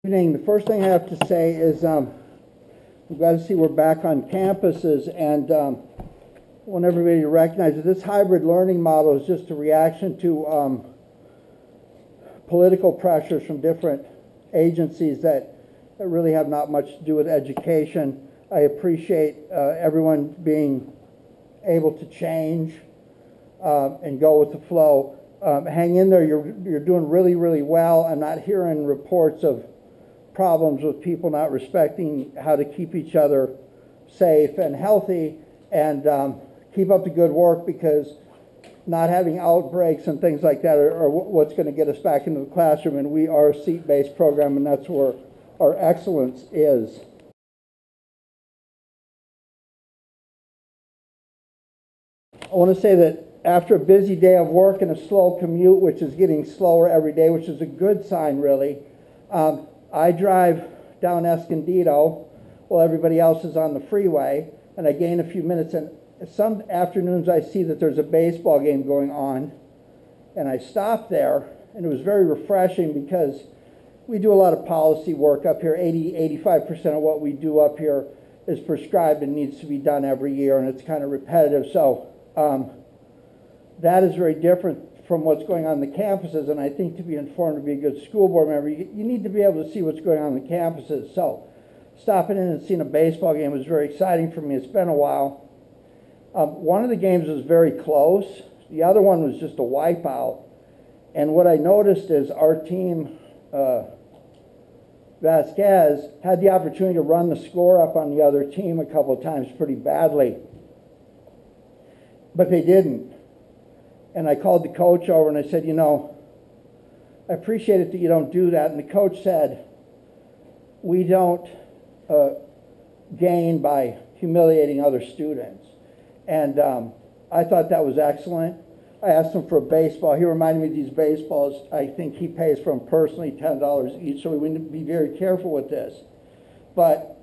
Evening. The first thing I have to say is I'm glad to see we're back on campuses, and I want everybody to recognize that this hybrid learning model is just a reaction to political pressures from different agencies that really have not much to do with education. I appreciate everyone being able to change and go with the flow. Hang in there. You're doing really, really well. I'm not hearing reports of problems with people not respecting how to keep each other safe and healthy, and keep up the good work, because not having outbreaks and things like that are what's going to get us back into the classroom, and we are a seat-based program, and that's where our excellence is. I want to say that after a busy day of work and a slow commute, which is getting slower every day, which is a good sign really, I drive down Escondido while everybody else is on the freeway, and I gain a few minutes, and some afternoons I see that there's a baseball game going on, and I stop there, and it was very refreshing because we do a lot of policy work up here. 85% of what we do up here is prescribed and needs to be done every year, and it's kind of repetitive, so that is very different from what's going on in the campuses, and I think to be informed, to be a good school board member, you need to be able to see what's going on in the campuses. So stopping in and seeing a baseball game was very exciting for me. It's been a while. One of the games was very close. The other one was just a wipeout. And what I noticed is our team, Vasquez, had the opportunity to run the score up on the other team a couple of times pretty badly, but they didn't. And I called the coach over and I said, you know, I appreciate it that you don't do that. And the coach said, we don't gain by humiliating other students. And I thought that was excellent. I asked him for a baseball. He reminded me of these baseballs. I think he pays for them personally, $10 each, so we need to be very careful with this. But,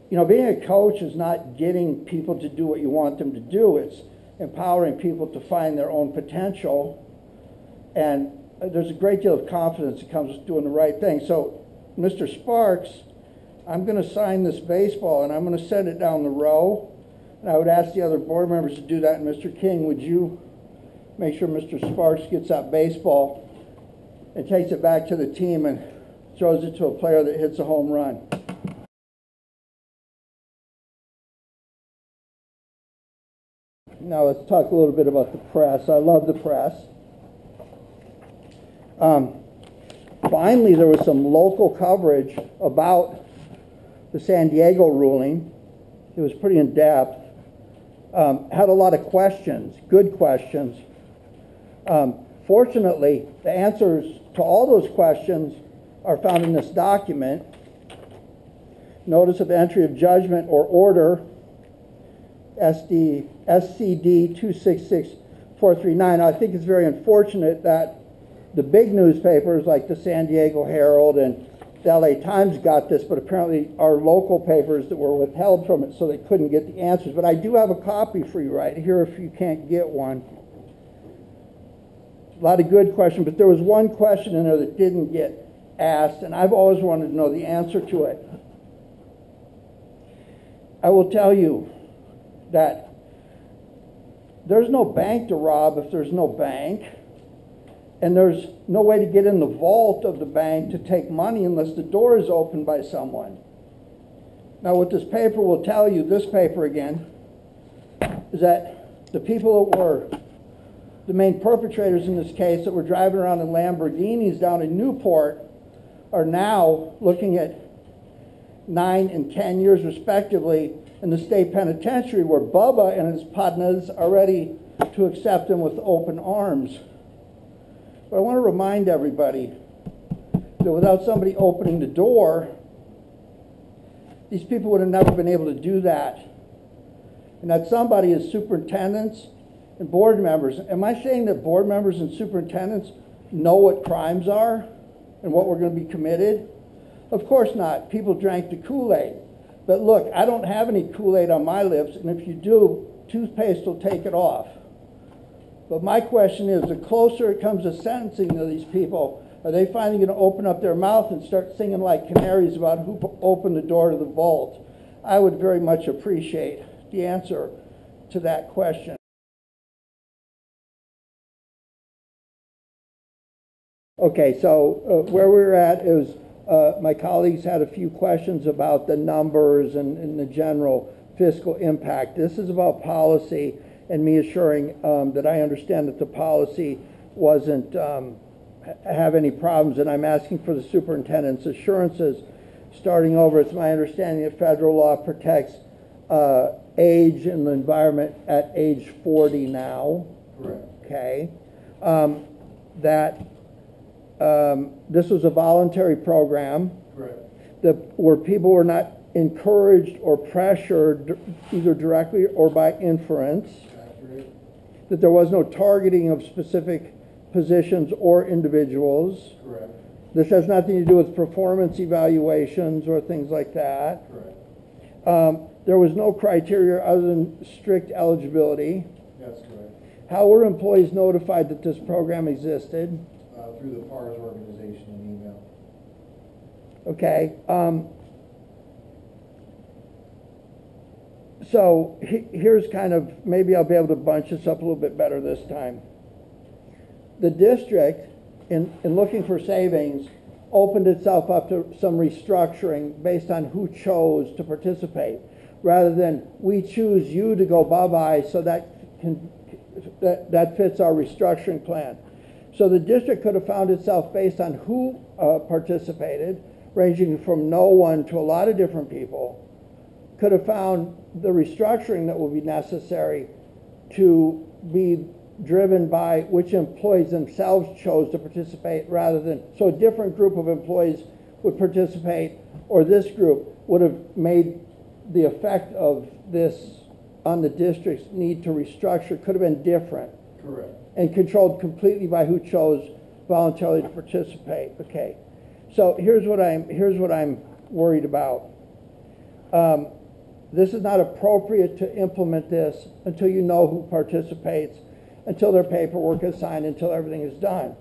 you know, being a coach is not getting people to do what you want them to do. It's empowering people to find their own potential, and there's a great deal of confidence that comes with doing the right thing. So, Mr. Sparks, I'm going to sign this baseball, and I'm going to send it down the row, and I would ask the other board members to do that. And Mr. King, would you make sure Mr. Sparks gets that baseball and takes it back to the team and throws it to a player that hits a home run? Now let's talk a little bit about the press. I love the press. Finally, there was some local coverage about the San Diego ruling. It was pretty in-depth. Had a lot of questions, good questions. Fortunately, the answers to all those questions are found in this document. Notice of entry of judgment or order, SCD 266439. I think it's very unfortunate that the big newspapers like the San Diego Herald and the LA Times got this, but apparently our local papers that were withheld from it, so they couldn't get the answers. But I do have a copy for you right here if you can't get one. A lot of good questions, but there was one question in there that didn't get asked, and I've always wanted to know the answer to it. I will tell you that there's no bank to rob if there's no bank, and there's no way to get in the vault of the bank to take money unless the door is opened by someone. Now what this paper will tell you, this paper again, is that the people that were the main perpetrators in this case, that were driving around in Lamborghinis down in Newport, are now looking at 9 and 10 years respectively in the state penitentiary, where Bubba and his partners are ready to accept them with open arms. But I want to remind everybody that without somebody opening the door, these people would have never been able to do that. And that somebody is superintendents and board members. Am I saying that board members and superintendents know what crimes are and what were going to be committed? Of course not. People drank the Kool-Aid. But look, I don't have any Kool-Aid on my lips, and if you do, toothpaste will take it off. But my question is, the closer it comes to sentencing to these people, Are they finally going to open up their mouth and start singing like canaries about who opened the door to the vault? I would very much appreciate the answer to that question. Okay, so where we're at is my colleagues had a few questions about the numbers and the general fiscal impact. This is about policy and me assuring that I understand that the policy wasn't have any problems, and I'm asking for the superintendent's assurances. Starting over, it's my understanding that federal law protects age in the environment at age 40 now. Correct. Okay. That this was a voluntary program. Correct. Where people were not encouraged or pressured either directly or by inference. Accurate. That there was no targeting of specific positions or individuals. Correct. This has nothing to do with performance evaluations or things like that. Correct. There was no criteria other than strict eligibility. That's correct. How were employees notified that this program existed? Through the PARS organization and email. Okay. So here's kind of, maybe I'll be able to bunch this up a little bit better this time. The district, in looking for savings, opened itself up to some restructuring based on who chose to participate, rather than we choose you to go bye-bye, so that fits our restructuring plan. So the district could have found itself based on who participated, ranging from no one to a lot of different people, could have found the restructuring that will be necessary to be driven by which employees themselves chose to participate, rather than, so a different group of employees would participate, or this group would have made the effect of this on the district's need to restructure could have been different. Correct. And controlled completely by who chose voluntarily to participate. Okay, so here's what I'm worried about. This is not appropriate to implement this until you know who participates, until their paperwork is signed, until everything is done.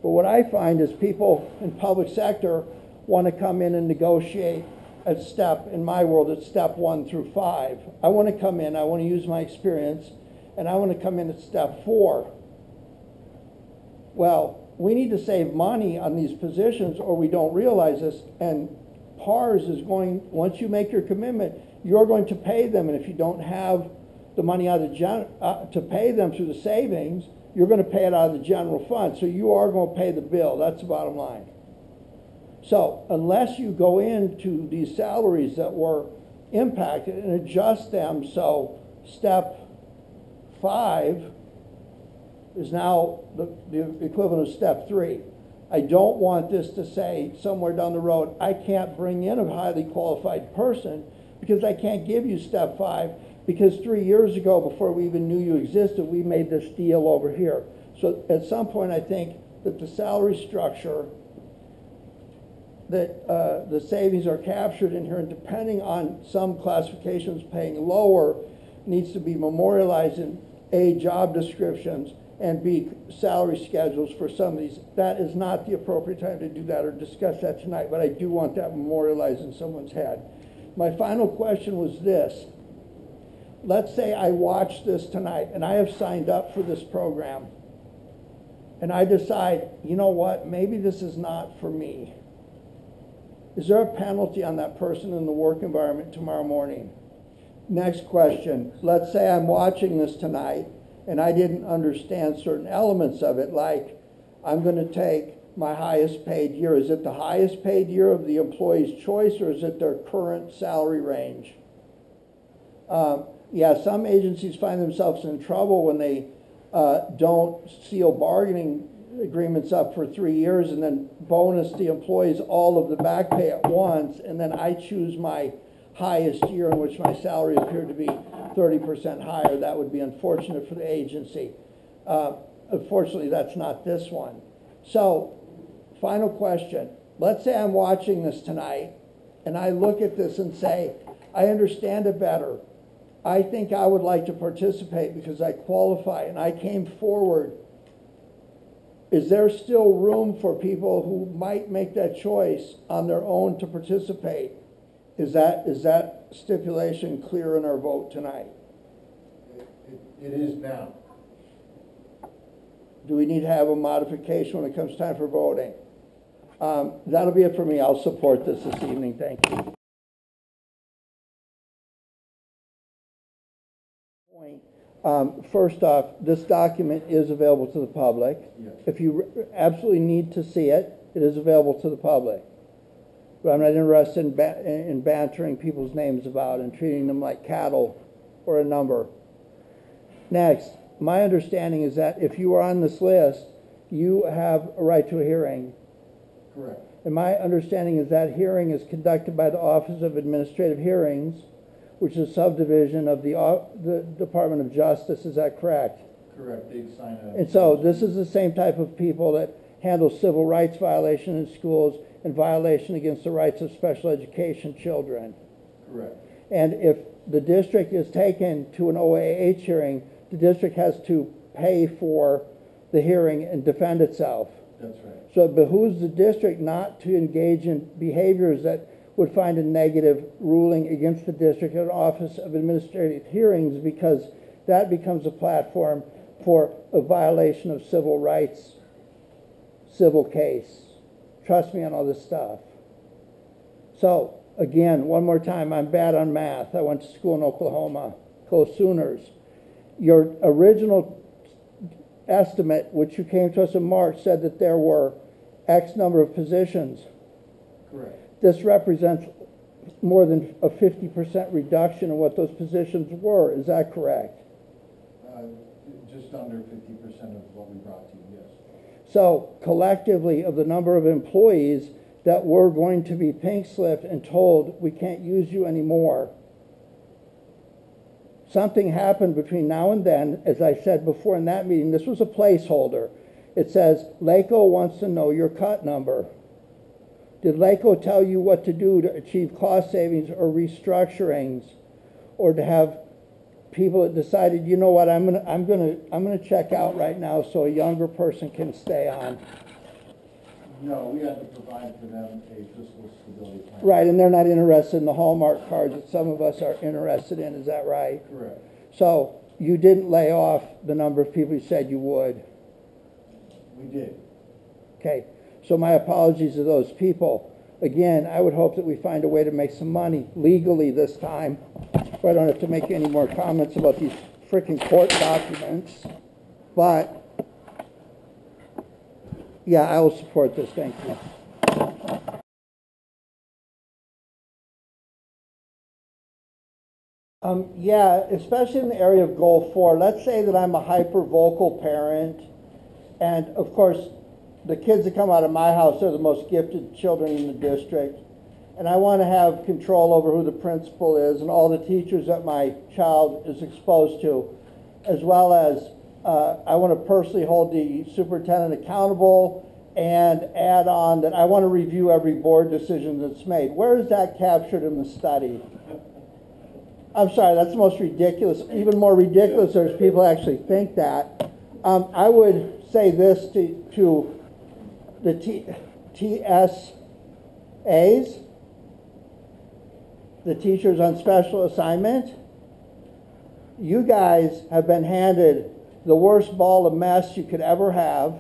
But what I find is people in public sector want to come in and negotiate at step, in my world, it's step 1 through 5. I want to come in, I want to use my experience, and I want to come in at step 4. Well, we need to save money on these positions or we don't realize this, and PARS is going, once you make your commitment, you're going to pay them, and if you don't have the money out of the to pay them through the savings, you're going to pay it out of the general fund, so you are going to pay the bill. That's the bottom line. So unless you go into these salaries that were impacted and adjust them, so step 5 is now the equivalent of step 3. I don't want this to say somewhere down the road, I can't bring in a highly qualified person because I can't give you step 5 because 3 years ago, before we even knew you existed, we made this deal over here. So at some point, I think that the salary structure, that the savings are captured in here, and depending on some classifications paying lower, needs to be memorialized in A, job descriptions, and B, salary schedules for some of these. That is not the appropriate time to do that or discuss that tonight, but I do want that memorialized in someone's head. My final question was this. Let's say I watch this tonight and I have signed up for this program and I decide, you know what, maybe this is not for me. Is there a penalty on that person in the work environment tomorrow morning? Next question. Let's say I'm watching this tonight and I didn't understand certain elements of it, like I'm going to take my highest paid year. Is it the highest paid year of the employee's choice, or is it their current salary range? Yeah, some agencies find themselves in trouble when they don't seal bargaining agreements up for 3 years and then bonus the employees all of the back pay at once, and then I choose my highest year in which my salary appeared to be 30% higher. That would be unfortunate for the agency. Unfortunately, that's not this one. So, final question. Let's say I'm watching this tonight and I look at this and say, I understand it better. I think I would like to participate because I qualify, and I came forward is there still room for people who might make that choice on their own to participate? Is that stipulation clear in our vote tonight? It is now. Do we need to have a modification when it comes time for voting? That'll be it for me. I'll support this evening. Thank you. First off, this document is available to the public. Yes. If you absolutely need to see it, it is available to the public. But I'm not interested in bantering people's names about and treating them like cattle or a number. Next, my understanding is that if you are on this list, you have a right to a hearing. Correct. And my understanding is that hearing is conducted by the Office of Administrative Hearings, which is a subdivision of the Department of Justice. Is that correct? Correct. They sign a... And so this is the same type of people that handle civil rights violation in schools and violation against the rights of special education children. Correct. And if the district is taken to an OAH hearing, the district has to pay for the hearing and defend itself. That's right. So it behooves the district not to engage in behaviors that would find a negative ruling against the district at Office of Administrative Hearings, because that becomes a platform for a violation of civil rights, civil case. Trust me on all this stuff. So, again, one more time, I'm bad on math. I went to school in Oklahoma. Go Sooners. Your original estimate, which you came to us in March, said that there were X number of positions. Correct. This represents more than a 50% reduction in what those positions were. Is that correct? Just under 50% of what we brought to you, yes. So collectively, of the number of employees that were going to be pink slipped and told we can't use you anymore, something happened between now and then. As I said before in that meeting, this was a placeholder. It says, LACO wants to know your cut number. Did LACO tell you what to do to achieve cost savings or restructurings, or to have people that decided, you know what, I'm gonna check out right now so a younger person can stay on? No, we had to provide for them a fiscal stability plan. Right, and they're not interested in the Hallmark cards that some of us are interested in. Is that right? Correct. So you didn't lay off the number of people you said you would. We did. Okay. So my apologies to those people. Again, I would hope that we find a way to make some money legally this time, so I don't have to make any more comments about these freaking court documents. But, yeah, I will support this. Thank you. Yeah, especially in the area of goal 4. Let's say that I'm a hyper-vocal parent, and of course, the kids that come out of my house are the most gifted children in the district, and I want to have control over who the principal is and all the teachers that my child is exposed to, as well as I want to personally hold the superintendent accountable and add on that I want to review every board decision that's made. Where is that captured in the study? I'm sorry, that's the most ridiculous. Even more ridiculous, there's people actually think that. I would say this to the TSAs, the teachers on special assignment. You guys have been handed the worst ball of mess you could ever have.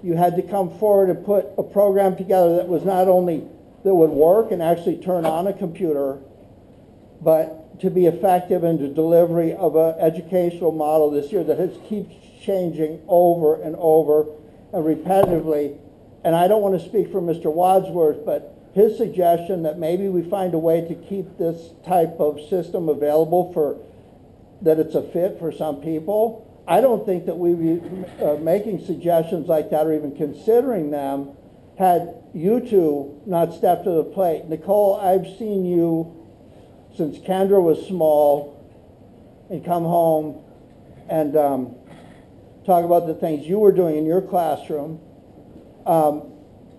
You had to come forward and put a program together that was not only that would work and actually turn on a computer, but to be effective in the delivery of an educational model this year that keeps changing over and over and repetitively. And I don't want to speak for Mr. Wadsworth, but his suggestion that maybe we find a way to keep this type of system available for, that it's a fit for some people. I don't think that we would be making suggestions like that or even considering them had you two not stepped to the plate. Nicole, I've seen you since Kendra was small and come home and talk about the things you were doing in your classroom.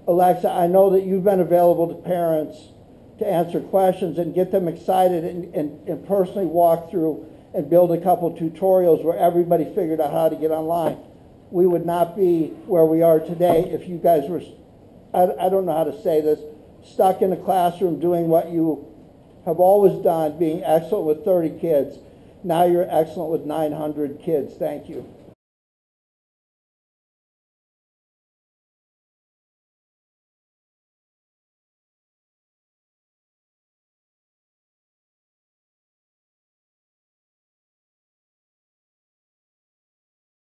Alexa, I know that you've been available to parents to answer questions and get them excited and personally walk through and build a couple tutorials where everybody figured out how to get online. we would not be where we are today if you guys were, I don't know how to say this, stuck in a classroom doing what you have always done, being excellent with 30 kids. Now you're excellent with 900 kids. Thank you.